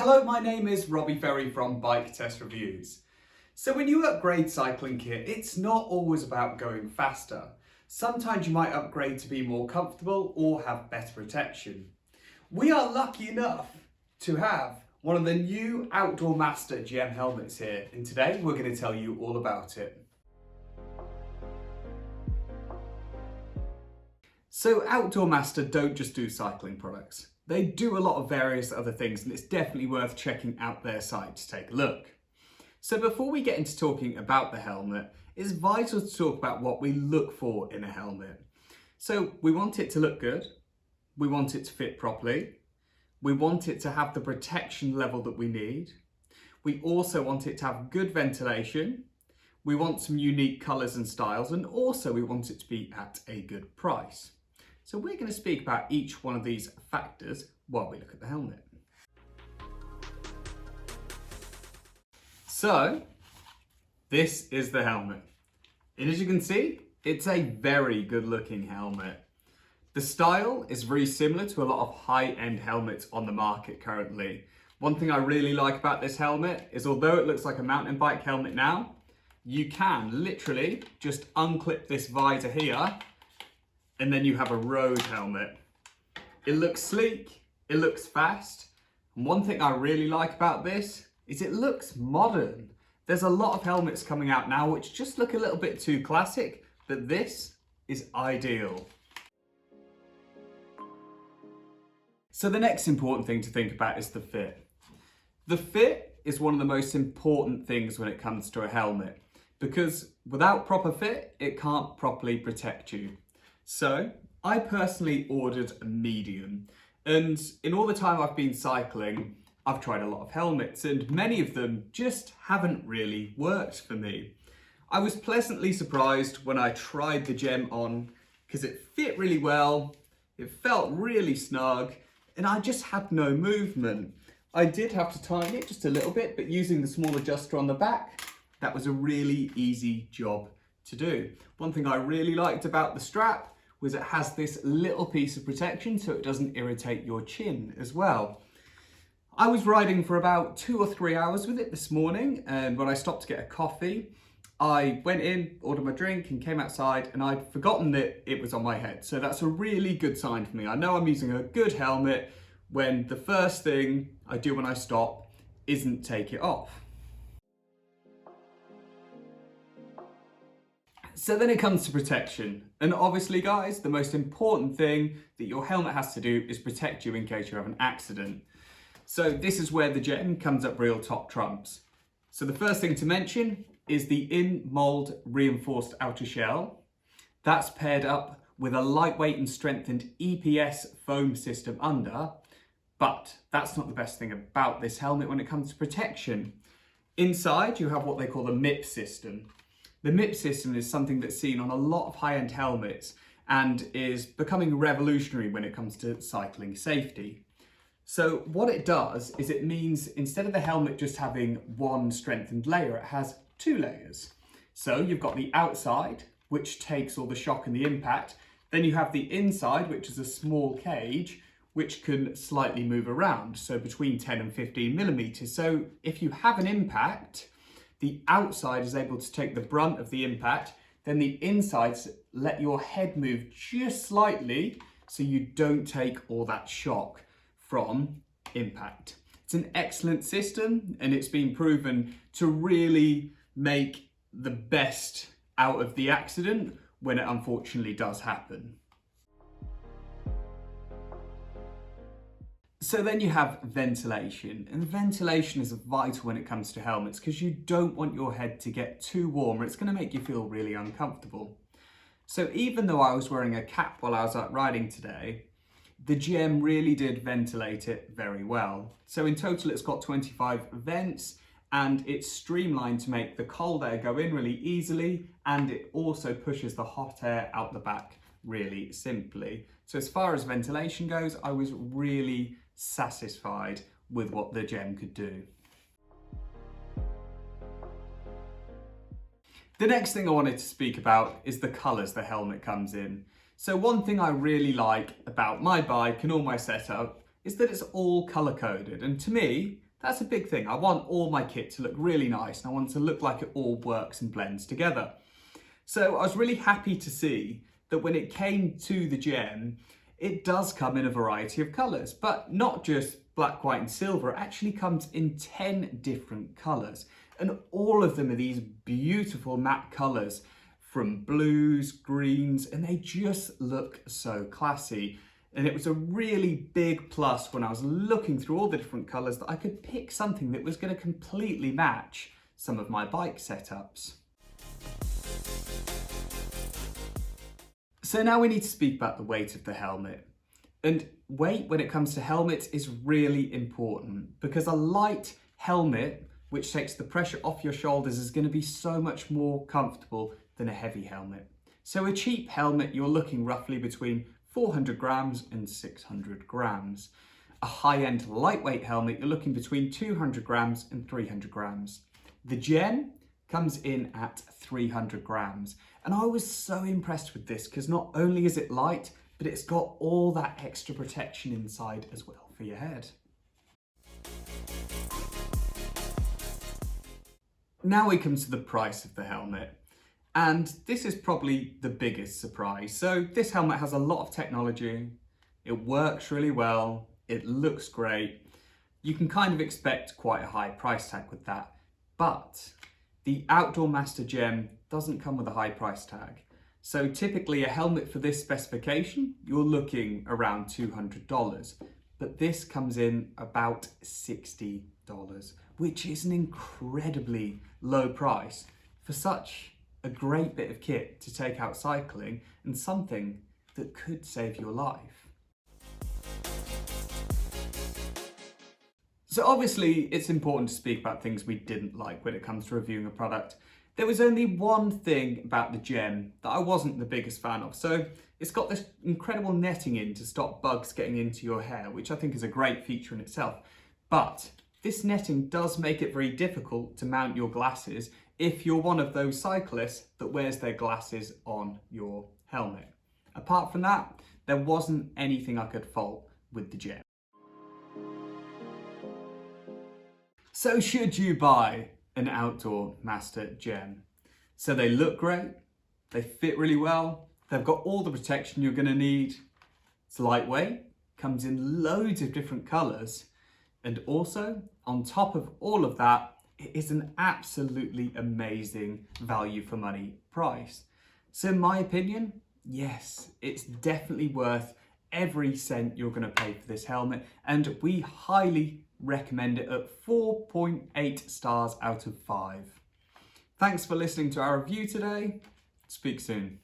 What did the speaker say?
Hello, my name is Robbie Ferry from Bike Test Reviews. So when you upgrade cycling kit, it's not always about going faster. Sometimes you might upgrade to be more comfortable or have better protection. We are lucky enough to have one of the new Outdoor Master GM helmets here, and today we're going to tell you all about it. So Outdoor Master don't just do cycling products. They do a lot of various other things, and it's definitely worth checking out their site to take a look. So before we get into talking about the helmet, it's vital to talk about what we look for in a helmet. So we want it to look good, we want it to fit properly, we want it to have the protection level that we need, we also want it to have good ventilation, we want some unique colours and styles, and also we want it to be at a good price. So we're going to speak about each one of these factors while we look at the helmet. So this is the helmet. And as you can see, it's a very good looking helmet. The style is very similar to a lot of high-end helmets on the market currently. One thing I really like about this helmet is although it looks like a mountain bike helmet now, you can literally just unclip this visor here and then you have a road helmet. It looks sleek, it looks fast, and one thing I really like about this is it looks modern. There's a lot of helmets coming out now which just look a little bit too classic, but this is ideal. So the next important thing to think about is the fit. The fit is one of the most important things when it comes to a helmet, because without proper fit, it can't properly protect you. So I personally ordered a medium, and in all the time I've been cycling, I've tried a lot of helmets and many of them just haven't really worked for me. I was pleasantly surprised when I tried the Gem on because it fit really well, it felt really snug, and I just had no movement. I did have to tighten it just a little bit, but using the small adjuster on the back, that was a really easy job to do. One thing I really liked about the strap was it has this little piece of protection so it doesn't irritate your chin as well. I was riding for about 2 or 3 hours with it this morning, and when I stopped to get a coffee, I went in, ordered my drink and came outside, and I'd forgotten that it was on my head. So that's a really good sign for me. I know I'm using a good helmet when the first thing I do when I stop isn't take it off. So then it comes to protection. And obviously guys, the most important thing that your helmet has to do is protect you in case you have an accident. So this is where the Gem comes up real top trumps. So the first thing to mention is the in-mold reinforced outer shell. That's paired up with a lightweight and strengthened EPS foam system under, but that's not the best thing about this helmet when it comes to protection. Inside you have what they call the MIP system. The MIP system is something that's seen on a lot of high-end helmets and is becoming revolutionary when it comes to cycling safety. So what it does is it means instead of the helmet just having one strengthened layer, it has 2 layers. So you've got the outside, which takes all the shock and the impact. Then you have the inside, which is a small cage, which can slightly move around, so between 10 and 15 millimeters. So if you have an impact, the outside is able to take the brunt of the impact, then the insides let your head move just slightly so you don't take all that shock from impact. It's an excellent system and it's been proven to really make the best out of the accident when it unfortunately does happen. So then you have ventilation, and ventilation is vital when it comes to helmets because you don't want your head to get too warm or it's going to make you feel really uncomfortable. So even though I was wearing a cap while I was out riding today, the Gem really did ventilate it very well. So in total it's got 25 vents and it's streamlined to make the cold air go in really easily, and it also pushes the hot air out the back really simply. So as far as ventilation goes, I was really satisfied with what the Gem could do. The next thing I wanted to speak about is the colours the helmet comes in. So one thing I really like about my bike and all my setup is that it's all colour coded, and to me That's a big thing. I want all my kit to look really nice and I want it to look like it all works and blends together. So I was really happy to see that when it came to the gem, it does come in a variety of colours, but not just black, white and silver. It actually comes in 10 different colours, and all of them are these beautiful matte colours, from blues, greens, and they just look so classy. And it was a really big plus when I was looking through all the different colours that I could pick something that was going to completely match some of my bike setups. So now we need to speak about the weight of the helmet. And weight when it comes to helmets is really important, because a light helmet which takes the pressure off your shoulders is going to be so much more comfortable than a heavy helmet. So a cheap helmet, you're looking roughly between 400 grams and 600 grams. A high-end lightweight helmet, you're looking between 200 grams and 300 grams. The Gem comes in at 300 grams. And I was so impressed with this because not only is it light, but it's got all that extra protection inside as well for your head. Now we come to the price of the helmet. And this is probably the biggest surprise. So this helmet has a lot of technology. It works really well. It looks great. You can kind of expect quite a high price tag with that. But the Outdoor Master Gem doesn't come with a high price tag. So typically a helmet for this specification, you're looking around $200. But this comes in about $60, which is an incredibly low price for such a great bit of kit to take out cycling and something that could save your life. So obviously it's important to speak about things we didn't like when it comes to reviewing a product. There was only one thing about the Gem that I wasn't the biggest fan of. So it's got this incredible netting in to stop bugs getting into your hair, which I think is a great feature in itself. But this netting does make it very difficult to mount your glasses if you're one of those cyclists that wears their glasses on your helmet. Apart from that, there wasn't anything I could fault with the Gem. So should you buy an Outdoor Master Gem? So they look great, they fit really well, they've got all the protection you're going to need, it's lightweight, comes in loads of different colours, and also on top of all of that, it is an absolutely amazing value for money price. So in my opinion, yes, it's definitely worth every cent you're going to pay for this helmet, and we highly recommend it at 4.8 stars out of 5. Thanks for listening to our review today. Speak soon.